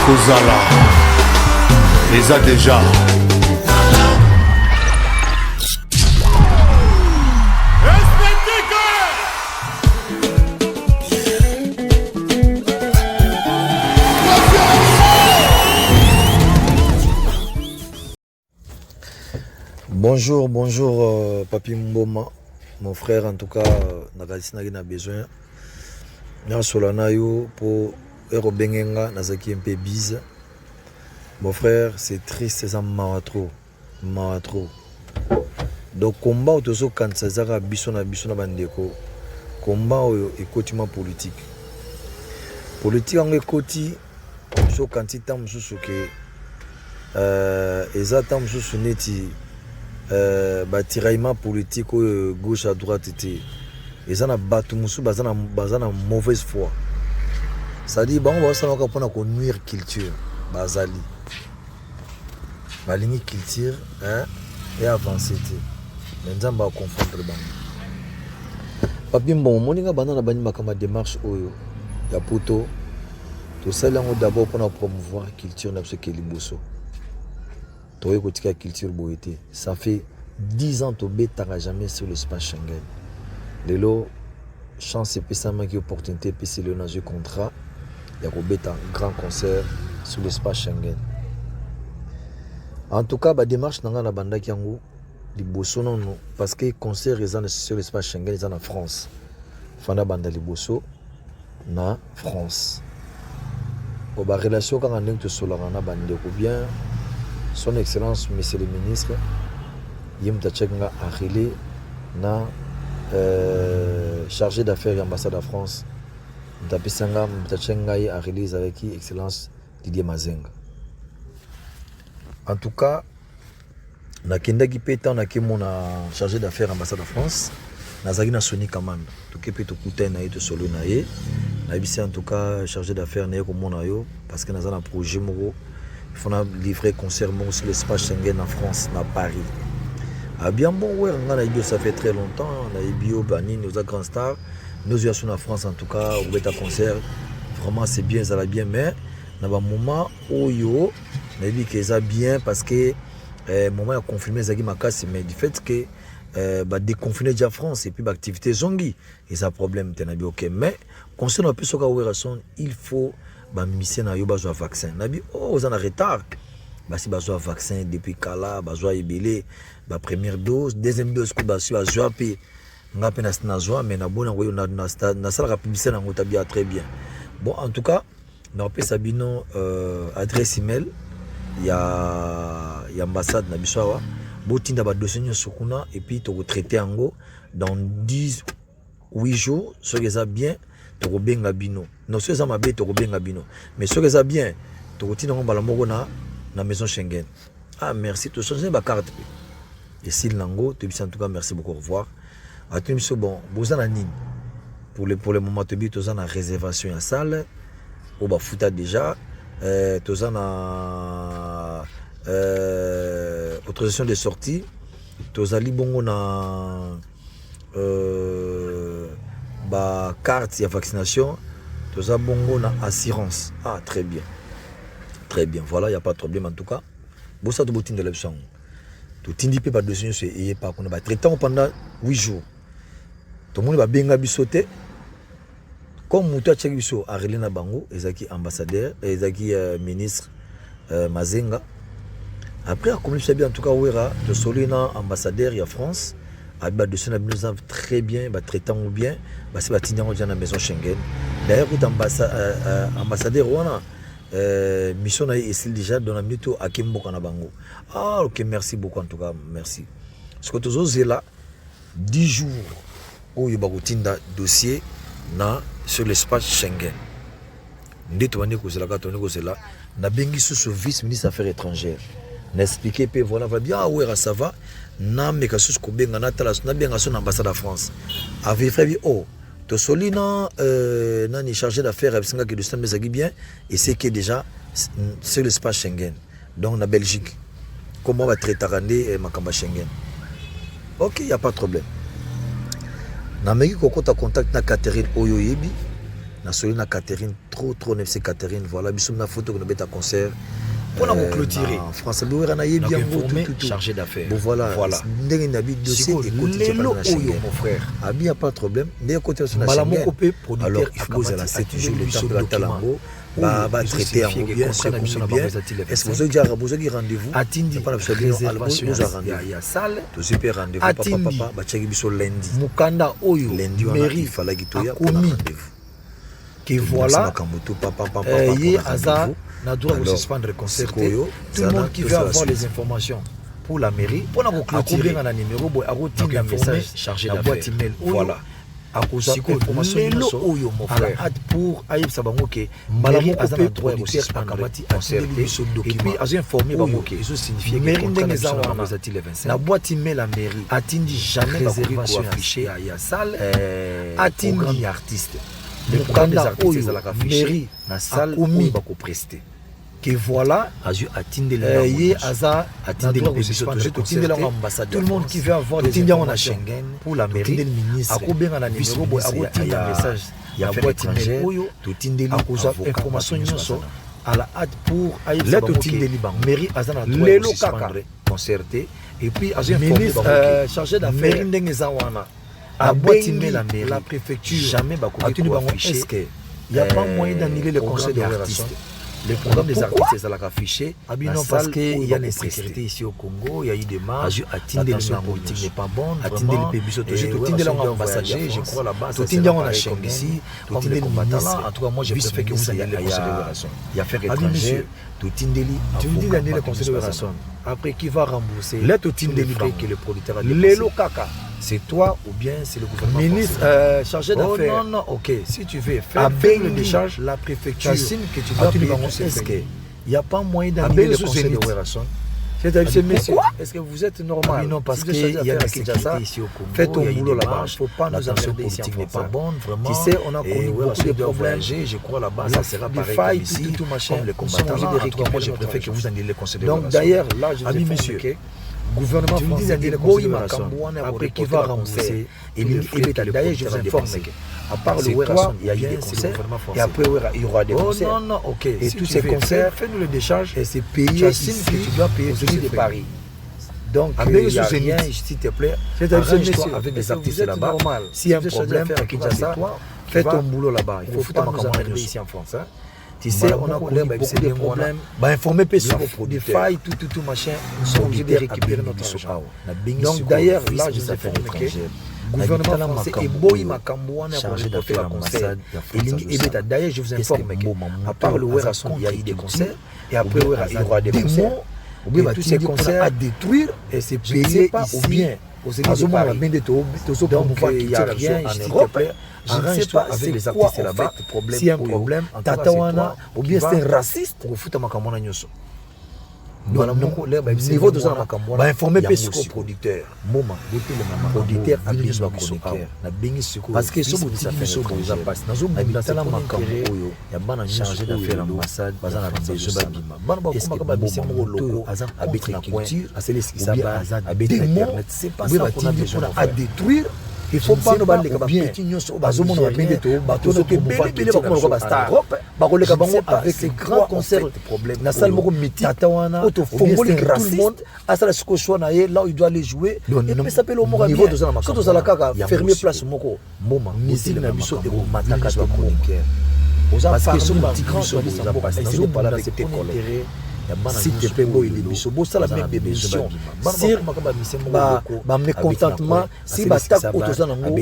Kozala Eza déjà Bonjour, Papi Mboma, mon frère, en tout cas, n'a besoin. N'a solana yo pour Erobengenga, Nazaki un peu bise. Mon frère, c'est triste, c'est un maratro. Donc, combat au tozo quand ça zara bisona bandeko. Combat au écoutiment politique. Politique en écouti, so quand il tam susuke, ezatam susuneti. Tiraillement politique gauche à droite était ils en a battu musu bazana mauvaise foi, ça dit bon on va encore pour nuire culture bazali balingi culture hein et avancer maintenant on va confondre bango papi bon moninga banana banima comme démarche oyo ya poto tout ça là d'abord pour promouvoir culture na ce que liboso. Culture boété. Ça fait 10 ans que tu n'as jamais sur l'espace Schengen. Lelo, chance et péssama qui opportunité, puis c'est le nage contrat. Il y a un grand concert sur l'espace Schengen. En tout cas, la démarche dans la bande qui est parce que le concert est sur l'espace Schengen, est en France. Fana banda liboso na France. La relation quand on est sur la bande ou bien son Excellence, Monsieur le Ministre, Yim Tachenga Achille, na chargé d'affaires de l'ambassade de France, Mtapissanga Tachenga Achille avec qui Excellence Didier Mazenga. En tout cas, na kenda ki pétan na ki mon chargé d'affaires de l'ambassade de France, na zagi na Sony Command. Tout qui peut te coûter na to solo na ye, na bisi en tout cas chargé d'affaires na ko mona yo parce que na za na projet moko. Il faut livrer concert sur l'espace Schengen en France, à Paris. Ah bien bon, ouais, ça fait très longtemps. On a eu Bio, Bani, nos grands stars. Nous sommes en France en tout cas, on va être à concert. Vraiment, c'est bien, ça va bien. Mais, dans un moment où on a dit que ça bien parce que le moment où on a confirmé Zagi Makas, mais du fait que déconfiner déjà France et puis l'activité zongi, et ça problème, ok. Mais, concernant un peu ce qu'on il faut. Mission na yo bazwa vaccin nabi oh on a retard basi bazwa vaccin depuis kala bazwa ebele ba première dose deuxième dose ko basi bazwa pe ngape na zwa mais na bona ngoyo na sala publicité na ngota bien très bien. Bon en tout cas na pe sabino adresse email ya ambassade na bisawa botinda ba dossier nyonso kuna et puis to traiter ango dans 8 jours ce que ça bien to benga bino non ce ça m'a bé to benga bino mais ce que ça bien to tina ngomba la moko na maison Schengen. Ah merci to changer ba carte et s'il nango to en tout cas merci beaucoup, au revoir à tout monsieur. Bon bozana nini pour le moment to bi to za na réservation ya salle au ba futa déjà to za na autorisation de sortie to za li bongo na ba carte de vaccination, tout ça bongo na assurance. Ah très bien, voilà, il y a pas de problème en tout cas. Bon ça tout botin de l'option. Tout tindi pe pas de signes c'est pas qu'on va traiter pendant 8 jours. Tout le monde va benga bisoté. Comme muta tcheki biso a relé na bango, ezaki ambassadeur, ezaki ministre Mazenga. Après comme je sais bien en tout cas ouera de solina ambassadeur ya France. Abba de son très bien, traitant ou bien, c'est bâtiment dans la maison Schengen. D'ailleurs, ambassadeur Rwanda, mission a essayé déjà dans la minute à Kimbo Kanabango. Ah, ok, merci beaucoup en tout cas, merci. Ce que tu as là, 10 jours où il y a un dossier sur l'espace Schengen. Nous avons dit que c'est là, nous avons dit que vice-ministre des Affaires étrangères. N'expliquer peu voilà va bien ah ouais ça va na me ka sus ko benga na tala na benga son ambassade de France avait fait oh to solina na ni chargé d'affaires avec singa que de ça mais bien et c'est que déjà sur l'espace Schengen donc la Belgique comment on va traiter randé makamba Schengen. OK, il y a pas de problème. Na meki kokota contact na Catherine Oyoyebi na Solina Catherine trop c'est Catherine voilà biso na photo que nous beta concert pour nous clôturer en France biwera na yebi yango tout chargé d'affaires bon voilà ndenge na bi dossier et côté mon frère a bien pas de problème ndenge côté sur la chaîne producteur alors il faut à la 7 jours le temps de talango va traiter en bien est-ce que vous avez besoin rendez-vous atindi pas la réservation il y a salle to super rendez-vous papa ba cheki biso lundi mukanda oyo lundi mairie il fallait que ya rendez-vous que voilà hier hasard na droit de suspendre concert tout le monde qui veut avoir les informations pour la mairie pour nous clôturer dans numéro boy a message chargé d'affaires boîte email voilà à cause information oyo mon frère pour ayebisa bango ke mairie azana droit de suspendre concert et puis azo informer bango ke eso signifie que contrat na boîte email la mairie atindi jamais réservation affichée à ya salle atindi artiste le programme des artistes à la mairie na salle où va prester que voilà atinde les aza atinde les ambassade tout le monde qui veut avoir des informations Schengen pour la mairie le ministre akobenga na numéro boy akotinda message ya boîte email oyo totindeli akoza information nyonso à la hâte pour ayebisa bango mairie aza na droit de suspendre concerté et puis azo ministre chargé d'affaires mairie ndenge za wana à boîte email la mairie la préfecture jamais bakoki ko afficher il y a pas moyen d'annuler le concert des artistes. Le programme des artistes est affiché. Non, parce qu'il y a une sécurité ici au Congo, il y a eu des marches. L'attention politique n'est pas bonne. Je crois là-bas. Il y a un Schengen ici. En tout cas, moi, je préfère que vous ayez le conseil de relation. Il y a affaires étrangères. Tu me dis d'annuler le conseil de relation. Après, qui va rembourser les frais que le producteur a dépensé? C'est toi ou bien c'est le gouvernement ministre chargé d'affaires. Non, ok. Si tu veux faire le décharge, la préfecture que tu dois payer tout ce qu'il n'y a pas moyen d'annuler le conseil de relation. C'est-à-dire, monsieur, est-ce que vous êtes normal? Non, parce qu'il y a la sécurité ici au Congo. Faites ton boulot là-bas. Il ne faut pas nous emmerder ici. Politique n'est pas bonne, vraiment. Tu sais, on a connu beaucoup de problèmes. Je crois là-bas, ça sera pareil ici. Comme les combattants. Moi, je préfère que vous annulez le conseil de relation. Donc, d'ailleurs, là, je vous dis, monsieur, gouvernement français dit après qui va rembourser et d'ailleurs je vous informe à part le Werason il y a eu des concerts et après il y aura des concerts non ok et tous ces concerts fais-nous le décharge et c'est payé ici que tu dois payer aux Unis de Paris donc il y a rien s'il te plaît arrange-toi avec des artistes là-bas s'il y a un problème à Kinshasa fais ton boulot là-bas il faut pas nous emmerder ici en France. Tu sais, on a connu beaucoup de problèmes. Informer des failles, tout machin. Nous sommes obligés de récupérer notre argent. Donc d'ailleurs, là, je vous informe que le gouvernement français est beau, chargé de faire l'ambassade. D'ailleurs, je vous informe qu'à part le Werason, il y a eu des concerts. Et après, il y aura des concerts. Et tous ces concerts à détruire et c'est payé ou bien aux États de Paris. Donc il n'y a rien en Europe. Arrange-toi avec les artistes là-bas. S'il y a un problème, Tatawana, ou bien c'est un raciste, ou fout à Makamona Nyoso. Niveau de ça, informer les producteurs. Moment, producteur à besoin de parce que ce que ça fait, ça passe. Nous avons chargé d'affaires l'ambassade, est-ce c'est pas ça qu'on a besoin à détruire. Il faut pas nous battre les petits nyonso bazomona babende to bato so ke bele bakoma ba star bakoleka bango avec ces grands concerts na salle moko miti tatawana auto fongoli tout le monde asala siko choix na ye là où il doit aller jouer et puis ça peut au moko niveau de ça na surtout ça la kaka fermer place moko moma musique na biso de mataka to chroniqueur parce que ce petit grand soit ça passe na zo parler avec tes collègues si tu peux boire les biso bossa la même émission sur ba mécontentement si batak autoza nango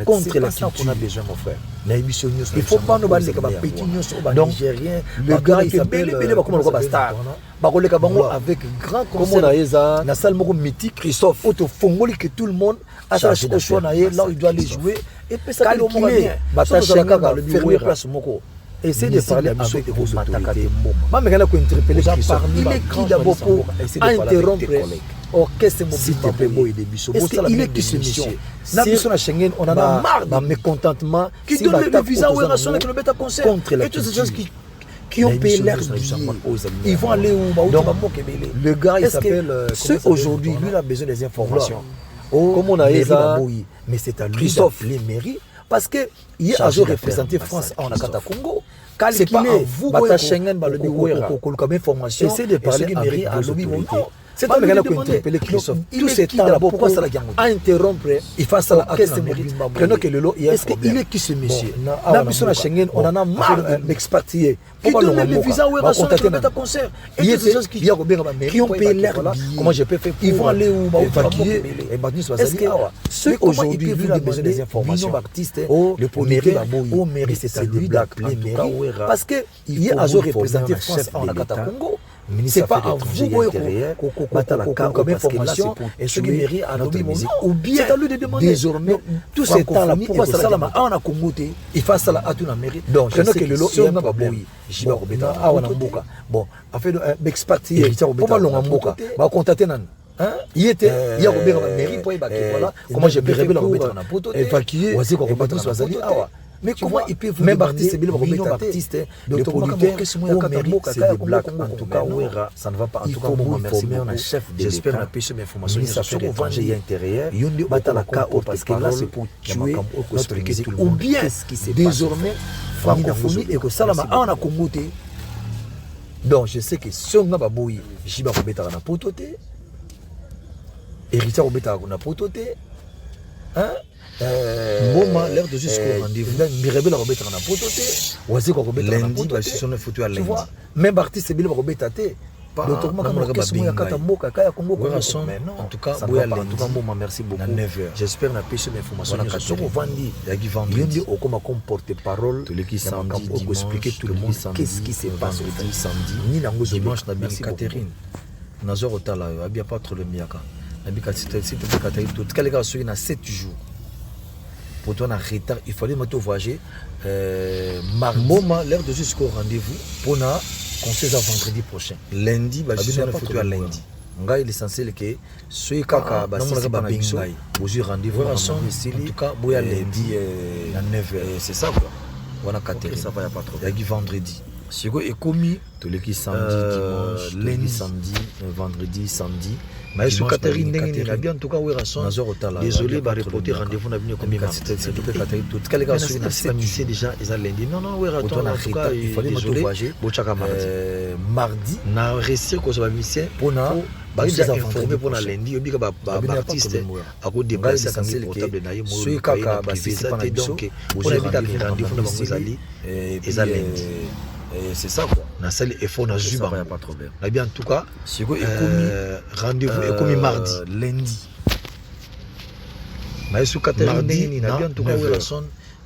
contre la culture qu'on a besoin mon frère na émission il faut pas nous battre les petits nyonso ba nigérien le gars il s'appelle bele ba comme le star ba koleka bango avec grand concert na salle moko mythique Christophe auto fongoli que tout le monde a sa choix na ye là il doit aller jouer et puis ça le moment bien ba ta kaka le fermer place moko. Essayez de parler avec vos autorités. Même quand on interpelle Christophe, il est qui d'abord pour interrompre orchestre s'il te plaît, il est qui ce mission? Na Schengen, on en a marre d'un mécontentement qui donne le visa au national que le bêta concert contre et toutes ces gens qui ont payé leur billet. Ils vont aller où? Le gars, il s'appelle aujourd'hui, lui, il a besoin des informations. Comme on a mais c'est à lui Christophe, les mairies. parce que il a représenté France en Akata Congo. C'est pas vous bata Schengen balobi ko information. Essayez de parler à lobby. C'est un gars qui a interpellé Christophe. Tous ces temps-là, pourquoi ça la gagne? À interrompre, il fait ça à qu'est-ce mérite. Prenons que le lot, est-ce qu'il est qui ce monsieur? N'a plus sur la Schengen, on en a marre d'expatrier. Qui donne les visas où ils sont à concert. Il y a des gens qui ont payé l'air. Comment je peux faire? Ils vont aller où? Évacuer. Est-ce que ceux aujourd'hui, vu la besoin des informations, artistes, le politique, au mairie, c'est lui d'appeler mairie. Parce que il y a représenté France en Akata Congo. C'est pas à vous comme information et ce qui mérite à notre musique. Ou bien, c'est à lui de demander désormais tous ces temps-là pour ça là on a congoté il fait ça là à tout la mairie. Donc je sais que le lot il y a un problème. J'y vais Robeta ah on a mboka. Bon en fait expatrié pour pas long mboka va contacter nan. Il était il y a Robert la mairie pour voilà comment je peux révéler Robeta na poto évacuer voici qu'on Robeta soit allé ah. Mais comment ils peuvent même artistes, millions d'artistes, de producteurs, c'est des blagues. En tout cas, ça ne va pas. En tout cas, moi, merci beaucoup. J'espère que ces informations sont étrangères et intérieures. Parce que là, c'est pour tuer notre musique. Ou bien, désormais, francophonie et que ça, on a congoté. Donc, je sais que si on a baboui, j'y vais remettre na pototé. Héritier remettre na pototé. Moment l'air de jusqu'au rendez-vous Mirabel la remettre na pototé oazi ko remettre na pototé lundi sur une photo à lundi même artiste bien remettre té d'autrement comme la question ya kata mboka kaya Congo en tout cas boya lundi en tout cas moi merci beaucoup 9h j'espère na pêche l'information na katoko vandi ya qui vendredi au comme porter parole de l'équipe samedi pour expliquer tout le monde qu'est-ce qui se passe samedi ni na ngozo dimanche na bien Catherine nazo rotala abia pas trop le miaka na bien Catherine tout cas les gars sur na 7 jours. Pour toi, on a retard. Il fallait me voyager. Moment, l'heure de jusqu'au rendez-vous. Pour nous, conseil à vendredi prochain. Lundi, je suis en photo à lundi. Il est censé que ceux qui ont rendez-vous en tout cas, il y a lundi à 9h. C'est ça quoi. On a 4h. Ça va, il n'y a pas trop. Il y a vendredi. Si vous avez commis, tous les qui samedi, dimanche, lundi, samedi, vendredi, samedi. Mais sur Catherine n'a bien en tout cas où est désolé bah reporter rendez-vous n'a venu comme c'est tout Catherine tout cas les gars sur une initié déjà ils a lundi non où est en tout cas il fallait désolé bochaka mardi na réussir ko ça mission pour na ba ils informé pour na lundi obi ka ba artiste à cause déplacer quand c'est portable na yo sur kaka ba c'est pas donc pour éviter rendez-vous na bango ali ils a lundi. C'est ça quoi. Na salle effort na juba il y a pas de problème. Là bien en tout cas, si vous rendez-vous est comme mardi, lundi. Mais sur Catherine na bien en tout cas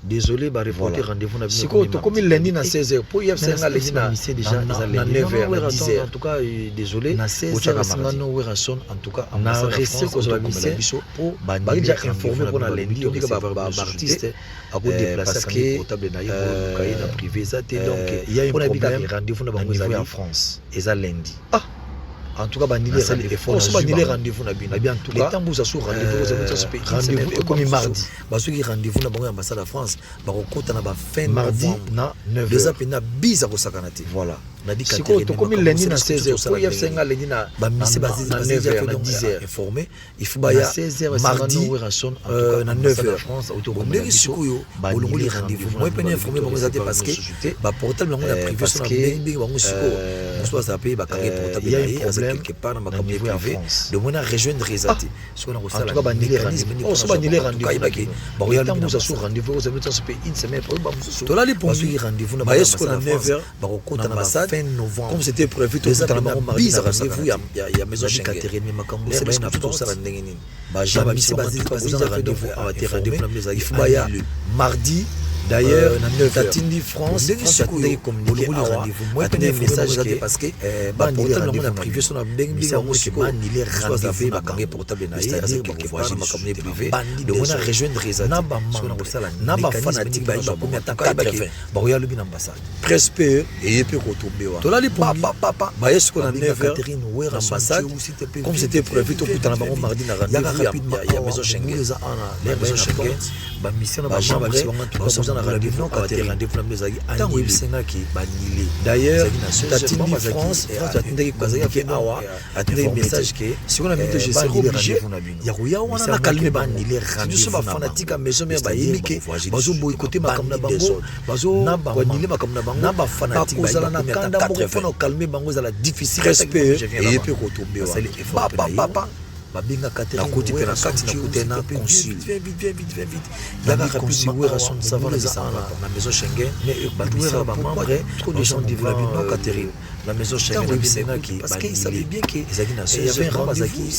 désolé bah reporter rendez-vous na bien. Si comme lundi na 16h pour hier c'est nga lundi na déjà na 9h na 10h. En tout cas désolé na 16h c'est no weration en tout cas na réussir ko za mission pour ba déjà informer pour na lundi on dit que ba artiste à cause déplacer quand portable na yo kay na privé ça donc il y a un problème rendez-vous na bango en France et ça lundi. En tout cas, bandiller rendez-vous na bien en tout cas. Les temps vous assure rendez-vous et comme mardi. Parce que rendez-vous na bango ambassade de France, ba kokota na ba fin mardi na 9h. Déjà pena biza ko sakanate. Voilà. Na dit Catherine comme lundi na 16h. Pour hier c'est nga lundi na ba misi ba 9h na 10h informé. Il faut ba ya 16h mardi na 9h France autour de Ndeli sikuyo. Bolongo les rendez-vous. Moi pena informé bango zate parce que ba portable bango na privé sur na bingi bango siko. Moi ça payer ba carré portable na quelque part dans ma campagne privée de mon rejoindre Rezati ce qu'on a reçu en tout cas bandiller rendez-vous on se bandiller rendez-vous bah il y a vous assure rendez-vous vous avez ça une semaine après bah vous là les pour rendez-vous na ba est-ce qu'on a 9h bah on compte na fin novembre comme c'était prévu tout dans le mardi rendez-vous il y a maison chez Catherine mais makambo c'est bien tout ça la ndenge nini bah jamais c'est pas rendez-vous il faut ba ya mardi. D'ailleurs, Tatindi France, comme rendez-vous. Moi, je message parce que portable on a privé sur la bengi on se manile rendez-vous ba kange portable na c'est-à-dire que voyage ma cabinet privé de on a rejoindre Rezati sur na sala na ba fanatique ba comme attaquer ba ba ya lubi ambassade presque et puis retomber wa to la li papa ba est-ce qu'on a 9h Catherine ouais ambassade comme c'était prévu tout pour dans mardi na rendez-vous il y a maison Schengen les maison Schengen ba mission na ba chambre na rendez-vous rendez-vous na mezaki tango bisenga ki banile d'ailleurs tatindi France atindaki bazaki awa atindaki message que si on a mis de je serai obligé ya koya wana na kalme banile rendez-vous na fanatique à maison mais bayemi ke bazo boycotter makambo na bango bazo banile makambo na bango na ba fanatique ba na kanda moko fona kalme bango za la difficile respect et puis retomber ça les effort papa babinga na koti pe na kati na koti na consul vite yaka rapidement wera son savant na maison Schengen batu wera ba membre trop de gens développés non Catherine la maison Schengen bisenga ki parce qu'il savait bien que il y avait un rendez-vous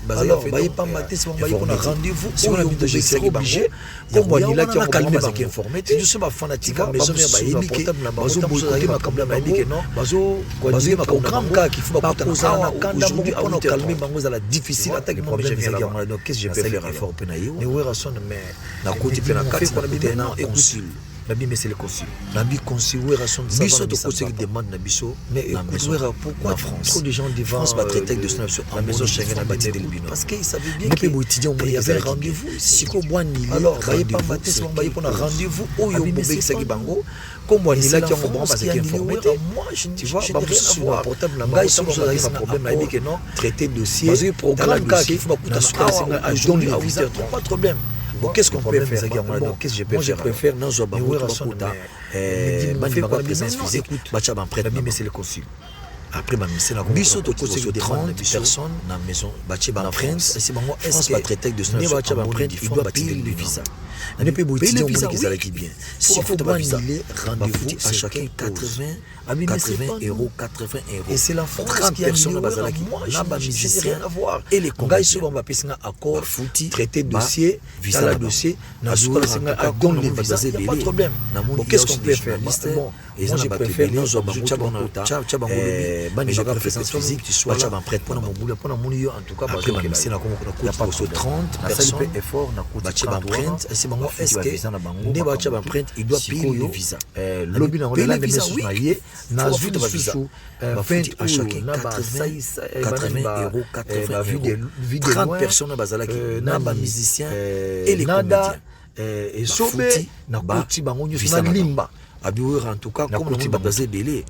alors baye pas maté si on baye qu'on a rendez-vous si on a mis de je serai obligé comme moi il a qui a calmé qui informé tu sais ma fanatique à maison mais baye que bazo boycotter makambo na baye que non bazo makambo ka qui faut pas poser na kanda moko pour calmer bango za la difficile attaque moi je viens là donc qu'est-ce que je peux faire effort pe na yo mais wera son mais na koti pe na kati na koti na consul Nabi mais c'est le consul. Nabi consul wera son biso de côté qui demande na biso mais wera pourquoi trop de gens devant France va traiter de sur la maison Schengen na bâti delbino parce qu'il savait bien que il y avait un rendez-vous siko bwani alors baye pas maté si on baye pour un rendez-vous au yo bobekisaki bango comme bwani là qui ont bon parce qu'il informé moi tu vois pas sur un portable là bas sur un problème là que non traiter dossier parce que programme qui faut pas à jour pas de problème. Bon, qu'est-ce qu'on peut faire? Qu'est-ce que je peux faire? Je préfère non je présence physique. Mais c'est le consul. Après ma mission na biso to côté de 30 personnes na maison bache ba France et c'est bango est-ce que traiter de son bache ba prendre il doit payer le visa on ne peut pas utiliser on qui ça qui bien si faut pas visa rendez-vous à chacun 80 euros et c'est la France 30 personnes bazala qui na ba musicien et les congaï sur on va passer un accord fouti traiter dossier visa la dossier na jour à don les visa pas de problème qu'est-ce qu'on peut faire bon et je préfère non zo bango chabango mais je préfère physique tu sois là prête pour mon boulot pour mon en tout cas après ma mission na ko sur 30 personnes effort na ko bache ba print c'est bango est-ce que ne bache ba print il doit payer le visa lobby na on la visa oui na vu de visa 20 à chacun 80 euros 80 euros 30 personnes bazala qui na ba musicien et les comédiens et sobe na koti bango nyusu na limba abiwe en tout cas comme on va baser belé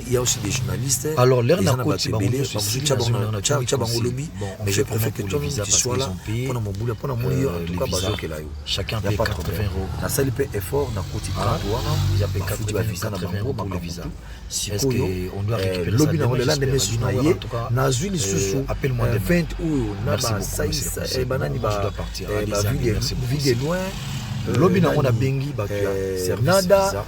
il y a aussi des journalistes alors l'air n'a pas belé chabango lobby mais je préfère que toi tu sois là pour mon boulot pour mon en tout cas bazo que là chacun paye 80 euros na salle paye effort na koti 30 wana il paye 80 euros pour le visa est-ce qu'on doit récupérer lobby na wala ndeme sunaye na zuli susu appelle-moi 20 ou na ba saïs banani ba vu de loin lobby na on a bengi ba nada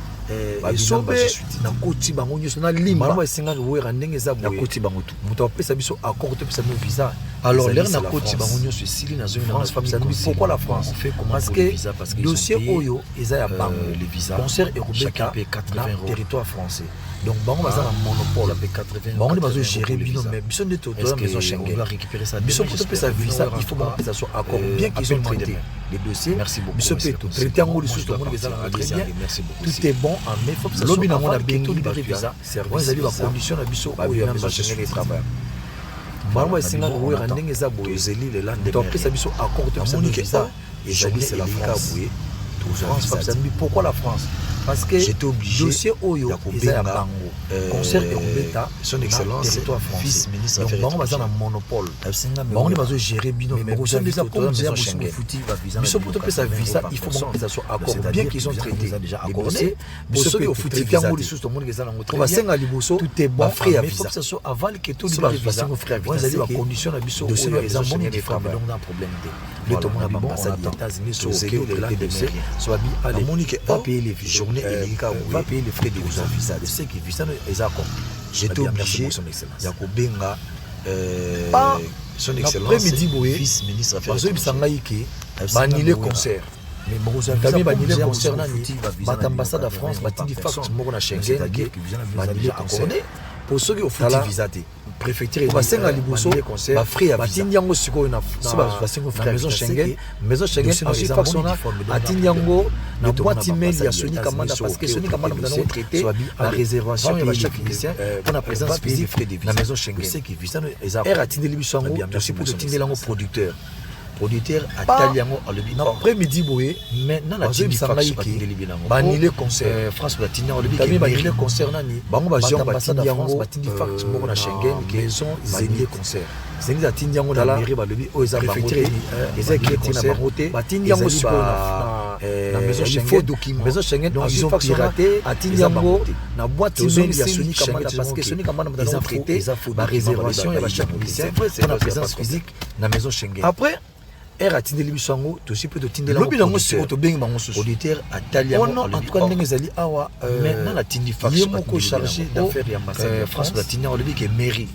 sobe na koti bango nyuso na limba bango esenga wera ndenge za boye na koti bango tout muto apesa biso accord to pesa no visa alors l'air na koti bango nyuso esili na zone na famille pourquoi la France parce que dossier oyo eza ya bango les visas concert Eurobeka na territoire français donc bango baza na monopole avec 80 bango bazo gérer bino mais biso nde to la maison Schengen on doit récupérer ça biso pour pesa visa il faut bango pesa so accord bien qu'ils ont traité les dossiers merci beaucoup biso peut tout traiter en haut sous le monde eza na très bien tout est bon mais faut que ça soit na mona bien tout libérer visa service ali ba condition na biso oyo na maison Schengen travail bango esenga wera ndenge za boye zeli le land to pesa biso accord to pesa visa et c'est la France pourquoi la France parce que j'étais obligé dossier oyo eza bango concert Eurobeta son excellence territoire français ministre donc bango baza na monopole bango ne bazo gérer bino mais bazo déjà comme déjà fouti biso pour pesa visa il faut bango pesa so accord bien qu'ils ont traité déjà accordé biso que fouti yango lisusu to monde eza na ngoto basenga liboso tout est bon frère mais faut que ça soit aval que tout libéré visa frère visa za condition na biso oyo eza bon des femmes donc on a problème de le to mona ambassade des États-Unis sur le land de mer soit bi allez va payer les journées va payer les frais de visa de ce qui visa les accords j'étais obligé ya kobenga son excellence fils ministre affaires bazo bisangai ke banile concert mais bongo banile concert nani ambassade de France batindi fax moko na Schengen banile concert pour ceux qui ont fait visa te préfecture basenga liboso ba free ya batindi yango sikoyo na basenga frère maison Schengen ensuite fax on a atindi yango na boîte email ya Sony Kamanda parce que Sony Kamanda nous avons traité la réservation de chaque musicien pour la présence physique na maison Schengen c'est qui visa les atindi libiso yango aussi pour atindi yango producteur producteur atali yango alobi na après-midi boye maintenant la team sangai ki banile concert France batindi alobi kami banile concert nani bango bazio ambassade batindi de France yango batindi fax moko na Schengen maison banile concert zengi atindi yango na mairie balobi oyo eza bango te eza écrit na bango te batindi yango sikoyo na maison Schengen document maison Schengen donc ils ont piraté atindi yango na boîte email ya Sony Kamanda parce que Sony Kamanda ils ont traité ba réservation ya ba chaque musicien pour la présence physique na maison Schengen après R atindeli biso yango tosi pe totindela lobi nango siko tobengi bango susu auditeur atali yango en tout cas ndenge ezali awa maintenant la tindi fax moko chargé d'affaires ya ambassade de France batindi olobi ke mairie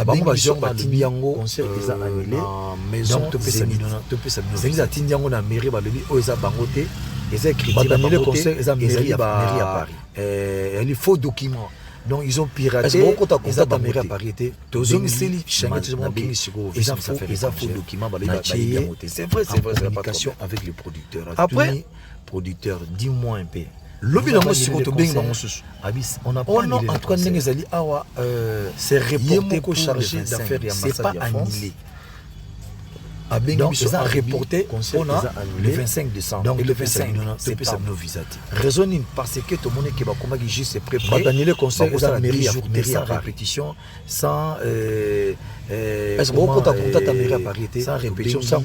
bango bazio batindi yango concert eza annulé maison topesa zengi atindi yango na mairie balobi oyo eza bango te eza écrit banile concert eza mairie à Paris il faut document donc ils ont piraté ils ont mairie à Paris te tozongiseli Schengen ils ont faux document c'est vrai communication avec le producteur après producteur dis-moi un peu lobi nango siko tobengi bango susu on a pas en tout cas ndenge ezali awa c'est reporté pour chargé d'affaires et c'est pas annulé donc ils ont reporté le 25 décembre donc le 25 septembre raisonne parce que tout le monde qui va comment qui juste préparé le concert aux mairie sans répétition sans est-ce que vous contactez mairie à Paris sans répétition sans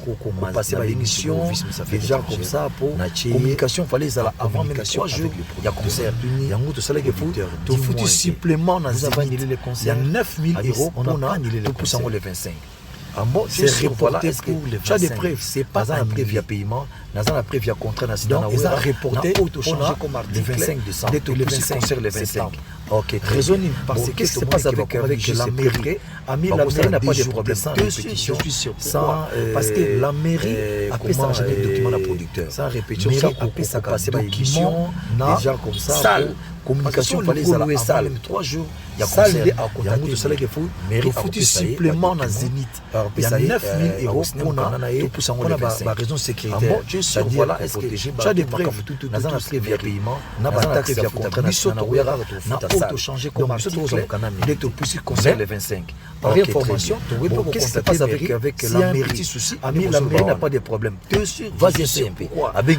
passer à l'émission déjà comme ça pour communication fallait ça avant même 3 jours il y a concert yango to sala ke fou to foutu supplément dans vous avez annulé le concert il y a 9000 € on a annulé le concert le 25 c'est reporté pour le 25. Tu as des preuves, c'est pas un preuve via paiement, dans un preuve via contrat national. Donc, ils ont reporté le 25 décembre, le 25 concert le 25. Ok, raisonne parce que c'est pas avec la mairie. La mairie n'a pas de problème sans répétition, sans parce que la mairie a fait ça jamais de document à producteur. Sans répétition, sans passer par émission, déjà comme ça. Communication fallait ça même 3 jours il y a concert il y a de salaire qu'il faut mairie foutu supplément dans Zénith il y a 9000 € pour la raison sécuritaire c'est-à-dire voilà est-ce que tu as des preuves dans un prix via paiement na ba taxe via contrat national na auto changer comme dès que tu concert le 25 par information tu peux constater avec la mairie souci la mairie n'a pas de problème vas-y c'est un peu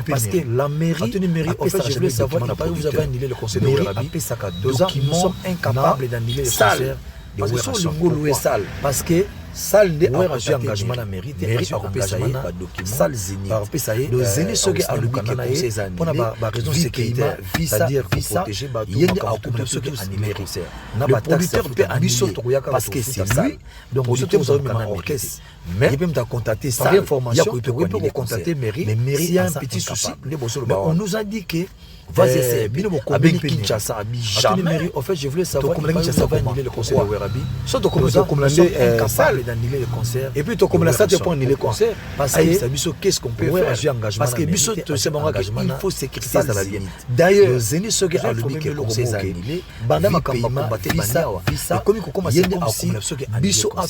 parce que la mairie en fait je voulais savoir vous avez annulé le conseil nous sommes incapables d'annuler le concert de Wera parce que salle de engagement la mairie engagement salle Zénith le Zénith ce qui a le conseil pour la raison sécuritaire c'est-à-dire protéger yende a couper ce qui annulé concert le producteur peut annuler parce que c'est lui donc vous avez même un orchestre mais il peut me contacter par information il peut contacter mairie mais mairie il y a un petit souci mais on nous a dit que vas-y avec Kinshasa jamais en fait je voulais savoir comment Kinshasa va annuler le concert de Werabi surtout comme ça incapable d'annuler le concert et puis comme ça tu peux annuler le concert parce que qu'est-ce qu'on peut faire parce que biso c'est bon engagement il faut sécuriser la vie d'ailleurs le Zénith ce qui a le bic le concert annulé banda makamba combattre bania et comme comment c'est aussi biso a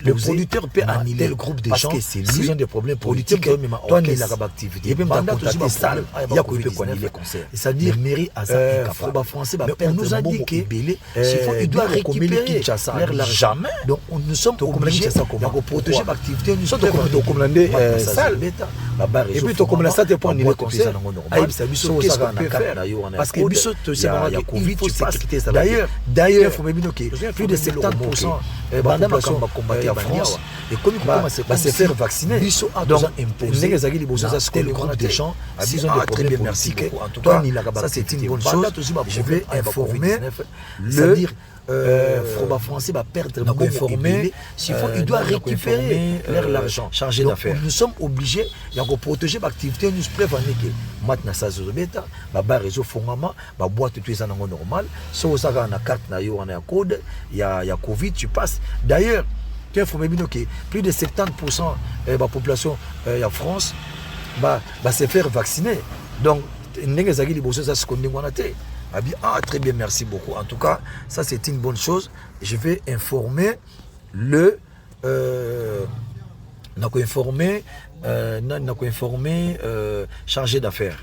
le producteur peut annuler le groupe de gens s'ils ont des problèmes politiques toi ni la activité et même contacter salle il y a quoi peut annuler le concert c'est-à-dire mairie à ça incapable français on nous a dit que il doit récupérer l'argent donc nous sommes obligés de protéger l'activité nous sommes comme la salle et puis comme ça tu peux annuler le concert qu'est-ce qu'on peut faire parce que biso c'est bon il y a Covid tu passes d'ailleurs faut même que plus de 70% banda makamba combattre en France et comme comment se faire vacciner donc imposer le groupe des gens s'ils ont des problèmes merci en tout cas ça c'est une bonne chose je vais informer c'est-à-dire Froba français va perdre beaucoup informé il doit récupérer l'argent chargé d'affaires nous sommes obligés de protéger l'activité nous prévenir que maintenant ça se bêta ba réseau fongama ba boîte tout ça normal so ça na carte na yo na code il y a Covid tu passes d'ailleurs tu informé que plus de 70% de la population en France va se faire vacciner donc ndenge zaki liboso ça se connaît wana te. Ah, très bien, merci beaucoup. En tout cas, ça c'est une bonne chose. Je vais informer le chargé d'affaires.